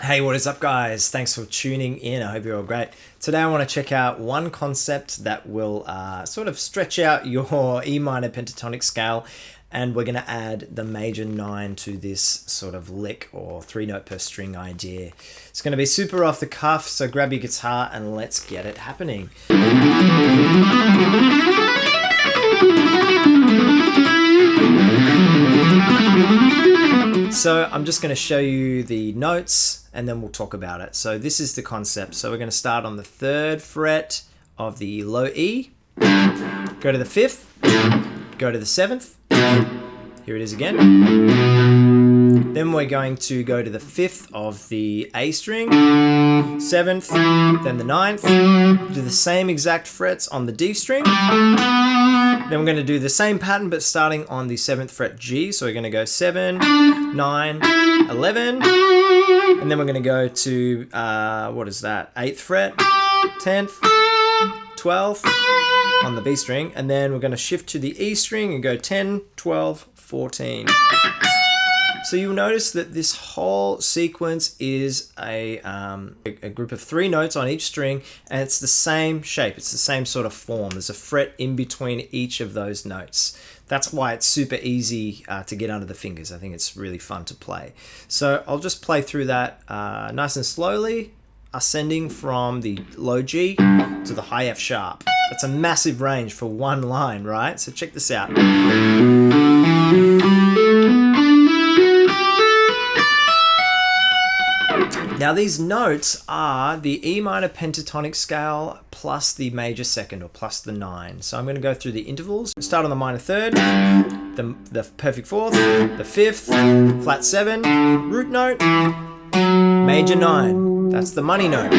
Hey, what is up guys? Thanks for tuning in. I hope you're all great. Today I want to check out one concept that will sort of stretch out your E minor pentatonic scale, and we're going to add the major 9 to this sort of lick or 3-note per string idea. It's going to be super off the cuff, so grab your guitar and let's get it happening. So I'm just going to show you the notes and then we'll talk about it. So this is the concept. So we're going to start on the 3rd fret of the low E, go to the 5th, go to the 7th, here it is again. Then we're going to go to the 5th of the A string, 7th, then the 9th, do the same exact frets on the D string. Then we're going to do the same pattern but starting on the 7th fret G. So we're going to go 7, 9, 11, and then we're going to go to, what is that, 8th fret, 10th, 12th on the B string, and then we're going to shift to the E string and go 10, 12, 14. So you'll notice that this whole sequence is a group of 3 notes on each string, and it's the same shape, it's the same sort of form. There's a fret in between each of those notes. That's why it's super easy to get under the fingers. I think it's really fun to play. So I'll just play through that nice and slowly, ascending from the low G to the high F sharp. That's a massive range for one line, right? So check this out. Now these notes are the E minor pentatonic scale plus the major second, or plus the 9. So I'm going to go through the intervals. Start on the minor 3rd, the perfect 4th, the 5th, flat 7, root note, major 9. That's the money note.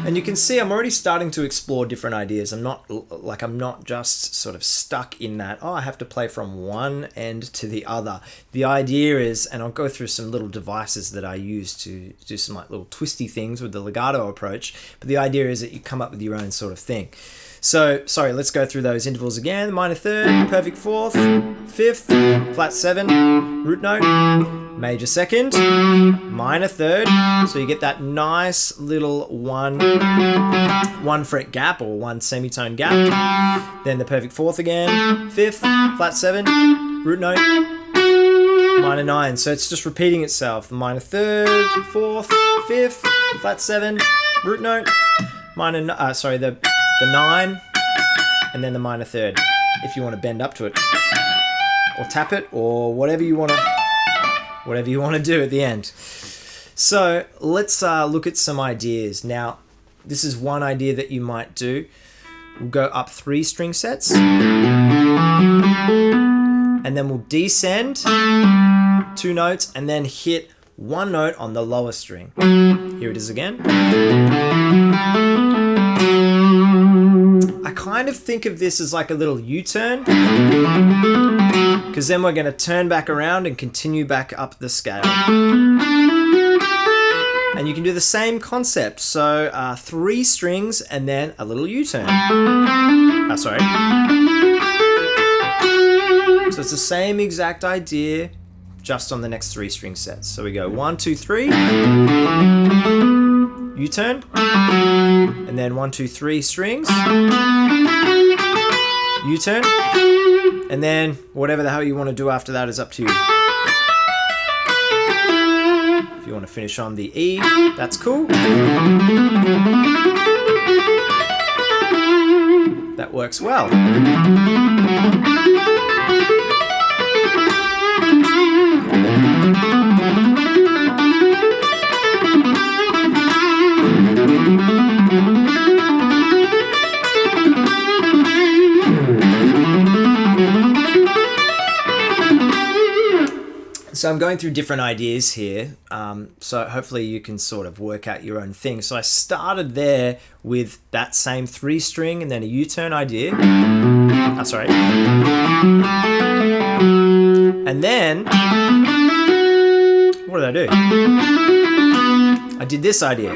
And you can see I'm already starting to explore different ideas. I'm not just sort of stuck in that, oh, I have to play from one end to the other. The idea is, and I'll go through some little devices that I use to do some like little twisty things with the legato approach, but the idea is that you come up with your own sort of thing. So, sorry, let's go through those intervals again. Minor 3rd, perfect 4th, 5th, flat 7, root note, major 2nd, minor 3rd. So you get that nice little one fret gap or one semitone gap. Then the perfect 4th again, 5th, flat 7, root note, minor 9. So it's just repeating itself. The minor 3rd, 4th, 5th, flat 7, root note, the 9, and then the minor 3rd, if you want to bend up to it, or tap it, or whatever you want to do at the end. So let's look at some ideas. Now, this is one idea that you might do. We'll go up 3 string sets, and then we'll descend 2 notes, and then hit 1 note on the lower string. Here it is again. I kind of think of this as like a little U-turn, because then we're going to turn back around and continue back up the scale. And you can do the same concept. So 3 strings and then a little U-turn. So it's the same exact idea, just on the next 3 string sets. So we go 1, 2, 3, U-turn, and then 1, 2, 3 strings, U-turn, and then whatever the hell you want to do after that is up to you. If you want to finish on the E, that's cool. That works well. So I'm going through different ideas here, so hopefully you can sort of work out your own thing. So I started there with that same 3 string and then a U-turn idea. And then, what did I do? I did this idea.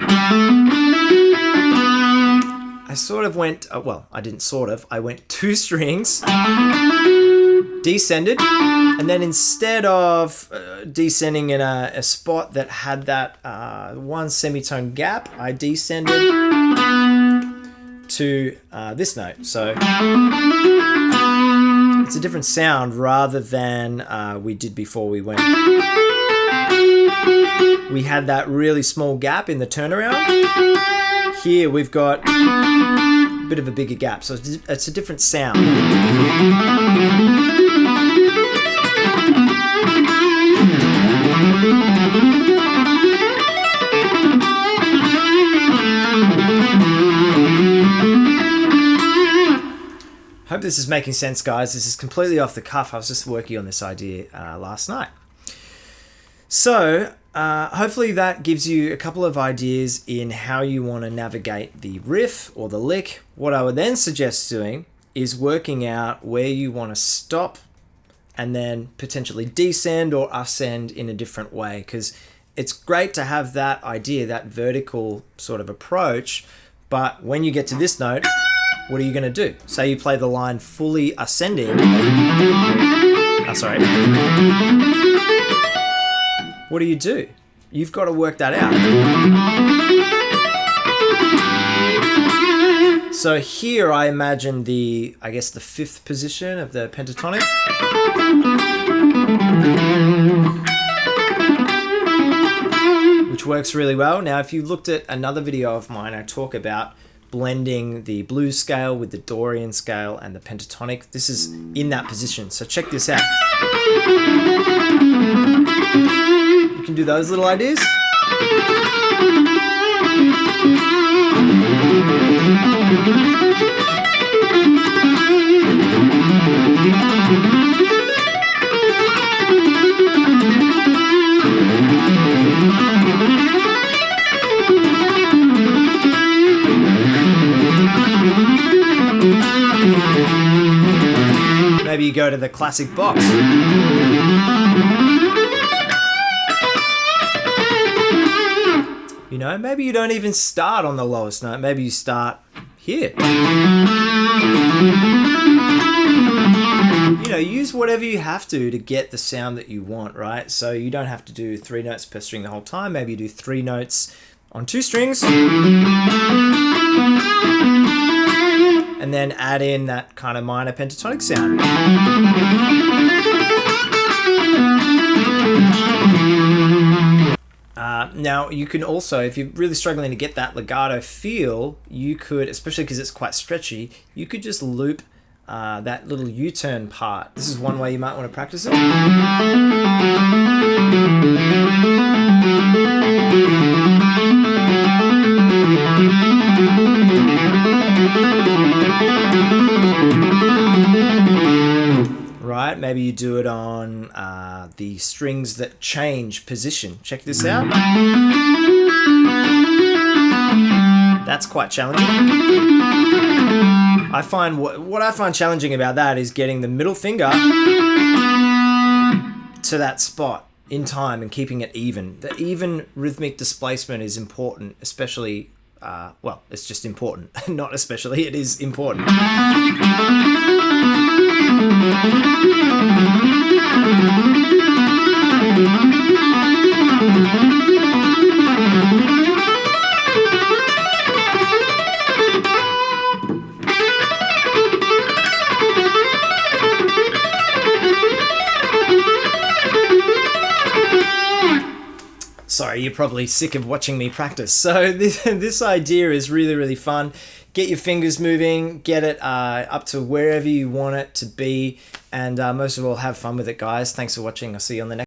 I sort of went, well, I didn't sort of, I went 2 strings, descended, and then instead of descending in a spot that had that 1 semitone gap, I descended to this note. So it's a different sound rather than we did before we went. We had that really small gap in the turnaround. Here we've got a bit of a bigger gap, so it's a different sound. Hope this is making sense, guys. This is completely off the cuff. I was just working on this idea last night. So hopefully that gives you a couple of ideas in how you want to navigate the riff or the lick. What I would then suggest doing is working out where you want to stop and then potentially descend or ascend in a different way, because it's great to have that idea, that vertical sort of approach, but when you get to this note, what are you going to do? Say you play the line fully ascending. What do you do? You've got to work that out. So here I imagine the 5th position of the pentatonic. Which works really well. Now, if you looked at another video of mine, I talk about blending the blues scale with the Dorian scale and the pentatonic. This is in that position. So check this out. You can do those little ideas. Maybe you go to the classic box. You know, maybe you don't even start on the lowest note. Maybe you start here. You know, use whatever you have to get the sound that you want, right? So you don't have to do 3 notes per string the whole time. Maybe you do 3 notes on 2 strings. And then add in that kind of minor pentatonic sound. Now, you can also, if you're really struggling to get that legato feel, you could, especially because it's quite stretchy, you could just loop that little U-turn part. This is one way you might want to practice it. Right, maybe you do it on the strings that change position. Check this out. That's quite challenging. I find what I find challenging about that is getting the middle finger to that spot in time and keeping it even. The even rhythmic displacement is important, especially, well, it's just important. Not especially, it is important. Sorry, you're probably sick of watching me practice. So this idea is really, really fun. Get your fingers moving, get it up to wherever you want it to be, and most of all, have fun with it, guys. Thanks for watching. I'll see you on the next